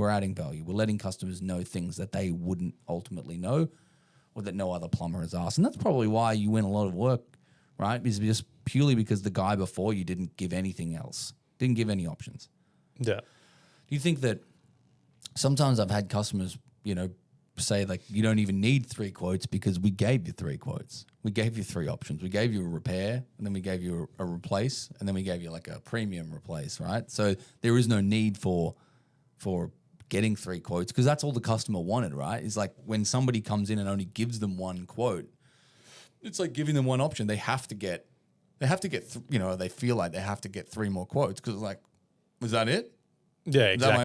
we're adding value. We're letting customers know things that they wouldn't ultimately know or that no other plumber has asked. And that's probably why you win a lot of work, right? Is just purely because the guy before you didn't give anything else, didn't give any options. Yeah. Do you think that sometimes I've had customers, say like, you don't even need 3 quotes because we gave you 3 quotes. We gave you 3 options. We gave you a repair, and then we gave you a replace, and then we gave you like a premium replace, right? So there is no need for getting 3 quotes because that's all the customer wanted, right? It's like when somebody comes in and only gives them 1 quote, it's like giving them 1 option. They have to get, they feel like they have to get 3 more quotes because like, was that it? Yeah, Is that my